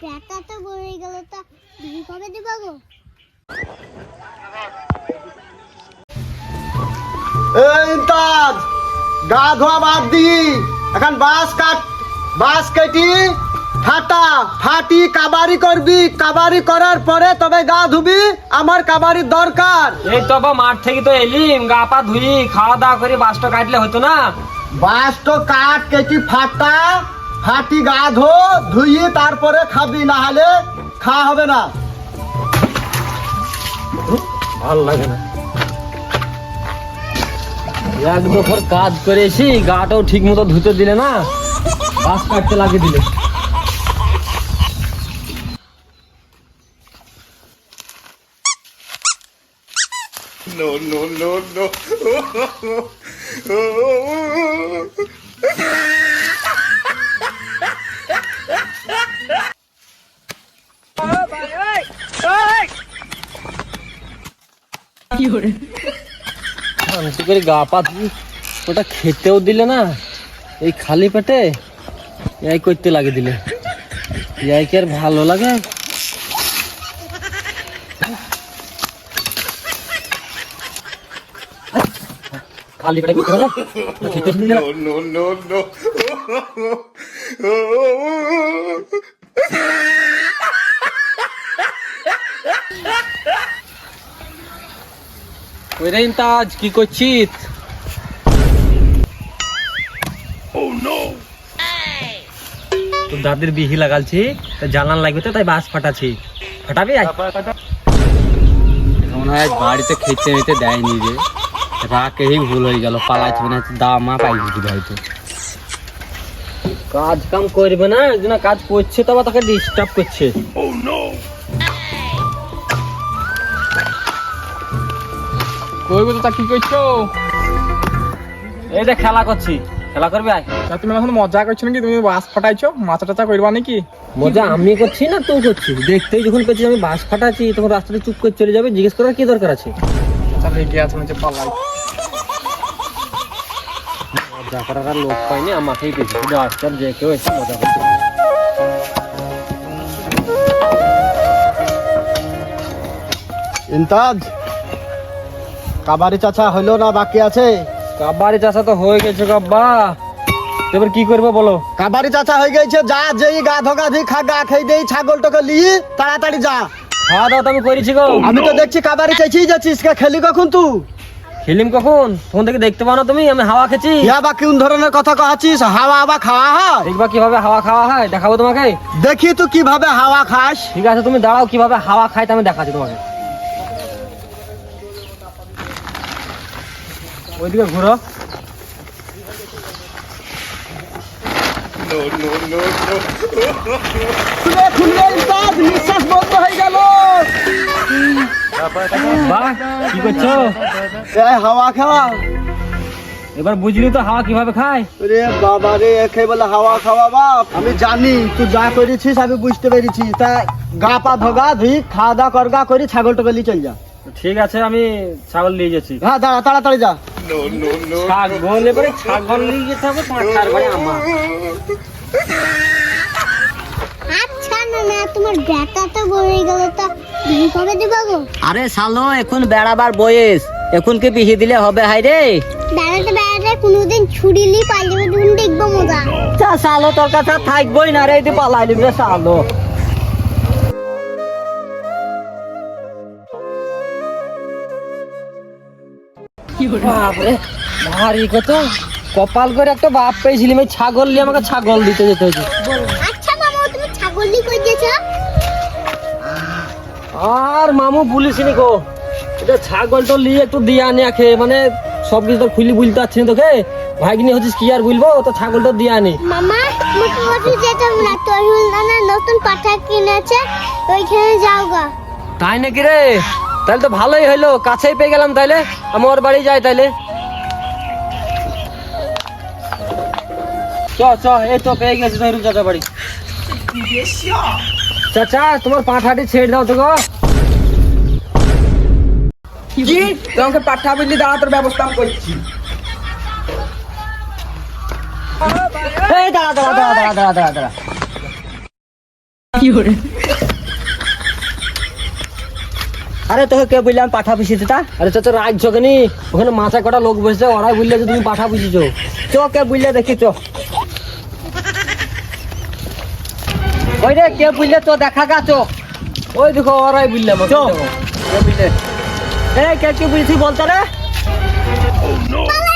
ব্যাটা তো বড় গেল তা বিয়ে কবে দিবা গো? এই তাজ গা ধোয়া বাদ দি এখন বাস কেটি ফাটি কাবারি করবি, কাবারি করার পরে তবে গা ধুবি। আমার কাবারির দরকার। এই তো মাঠ থেকে তো এলিম, গা পা ধুই খাওয়া দাওয়া করে বাসটা কাটলে হতো না? বাস তো কাট কেটি ফাটি গা ধুই তারপরে খাবি, না হলে খাওয়া হবে না। ভালো লাগে না, এক দুপুর কাজ করেছি, গাটাও ঠিক মতো ধুতে দিলে না, বাস কাটতে লাগিয়ে দিলে। No, no, no, no. শান্তি করে গা পা ধুই, ওটা খেতেও দিলে না, এই খালি পেটে এই করতে লাগিয়ে দিলে। এই কি আর ভালো লাগে? খালি পেটে করতে হবে, খেতে দিলে না। No, no, no, no. ওই রে ইমতাজ, কি করছিস? তোর দাদির বিহি লাগালছি, জ্বালান লাগবে তো, তাই বাস ফাটাচ্ছি। ফাটাবি? মনে হয় বাড়িতে খেতে মেতে দেয়নি রে, রাকেই ভুল হয়ে গেল, পালাইছে মনে হচ্ছে দামা পাইছি দিবে হয়তো। কাজ কাম করবে না, একজন কাজ করছে তো আবার তাকে ডিস্টার্ব করছে। কইবো তো তা কি করছো? এই যে খেলা করছি, খেলা করবি আয়। তুমি এখন মজা করছো নাকি? তুমি বাস ফাটাইছো, মাথা টাচা করবা নাকি? মজা আমি করছি না তুই করছিস? দেখতেই যখন করছিস আমি বাস ফাটাচ্ছি, তখন রাস্তাটা চুপ করে চলে যাবে, জিজ্ঞেস করার কি দরকার আছে? তাহলে রেগে আছে মনে হচ্ছে পালাই। মজা করার আর লোক পাইনি, আমাকেই পেয়েছি। শুধু আজকাল যে কেউ এসে মজা করছে। ইমতাজ, কাবারি চাচা হইলো না বাকি আছে? কাবারি চাষা তো হয়ে গেছে গাব্বা, এবার কি করবো বলো? কাবারি চাচা হয়ে গেছে, যা যেই গা ধোগা ধি খা, গা খেয়ে দেই, ছাগলটাকে নিয়ে তাড়াতাড়ি যা। খাওয়া দাওয়া তো আমি করেছি গো। আমি তো দেখছি কাবারি চেঁচিয়ে যাচ্ছিস, খেলি কখন তুই? ফিল্ম কখন? তখন থেকে দেখতে পাও না তুমি? আমি হাওয়া খেছি। ইয়া বা কোন ধরনের কথা কহাচ্ছিস? হাওয়া আবার খাওয়া হয়? দেখবা কিভাবে হাওয়া খাওয়া হয়, দেখাবো তোমাকে। দেখি তুই কিভাবে হাওয়া খাস। ঠিক আছে, তুমি দাঁড়াও, কিভাবে হাওয়া খাই আমি দেখাচ্ছি তোমাকে। ওইদিকে ঘুরো। No, no, no, no. খুললে ইমতাজ, নিঃশ্বাস বন্ধ হয়ে গেল। বাহ, কি করছো? এই হাওয়া খাওয়া। এবার বুঝলি তো হাওয়া কিভাবে খায়? রে বাবা রে, একে বলে হাওয়া খাওয়া বাপ। আমি জানি তুই যা করেছিস, আমি বুঝতে পেরেছি। তা গা পা ধোগা ধুই, খাওয়া দাওয়া করগা করি, ছাগলটাকে নিয়ে চল যা। ঠিক আছে, আমি ছাগল নিয়ে যাচ্ছি। হ্যাঁ দাঁড়া, তাড়াতাড়ি যা। No, no, no. ছাগল এবারে ছাগল নিয়ে যেতে হবে, পাঁঠার বাড়ি আমার। আচ্ছা না তোমার ব্যাটা তো বড় গেল তা বিয়ে কবে দিবা গো? আরে শালো, এখন বেড়াবার বয়স, এখন কি বিহি দিলে হবে? হাই রে বেড়াতে কোনোদিন ছুরিলি পালিয়ে তুমি দেখবো মজা। তা শালো, তোর কাছে থাকবোই না রে, তুই পালাই দিবে শালো। বাপরে, ভারী কত কপাল করে একটা বাপ পেয়েছিলাম, এই ছাগল নিয়ে আমাকে ছাগল দিতে যেতে হয়েছে। আচ্ছা মামা, তুমি ছাগল নিয়ে কই গেছো? আর মামু বলিসনি গো, এটা ছাগলটা নিয়ে একটু দিয়ে আনে খেয়ে, মানে সব কিছু তো খুলি বুঝতে পারছি না তোকে। ভাইগনি হচ্ছিস, কি আর বলবো, তো ছাগলটা দিয়ে আনি। মামা মোটামুটি যেতাম না, তরুণ দানা নতুন পাঠা কিনেছে, ওইখানে যাও গা। তাই নাকি রে? তাহলে তো ভালোই হইলো, কাছেই পেয়ে গেলাম। তাইলে আমি ওর বাড়ি যাই তাইলে। চ চ, এই তো পেয়ে গেছি তরুণ চাচা বাড়ি। চাচা, তোমার পাঠাটি ছেড়ে দাও তো গো। কি তোমাকে পাঠা বললি? দাঁড়া, তোর ব্যবস্থা আমি করছি। এই দাঁড়া দাঁড়া দাঁড়া দাঁড়া দাঁড়া দাঁড়া দাঁড়া আরে তোকে কে বললাম পাঠা পিছিয়ে তা? আরে চাচা রাগ নি, ওখানে মাথায় কটা লোক বসেছে, ওরাই বললে যে তুমি পাঠা বুঝিছো। চো কে বুঝলে দেখি চো। ওই রে কে বুঝলে তো দেখা গা চো। ওই দেখো ওরাই বললে আমাকে। চো কে বুঝলে? এই কে কি বুঝছি বলতে রে? পালাই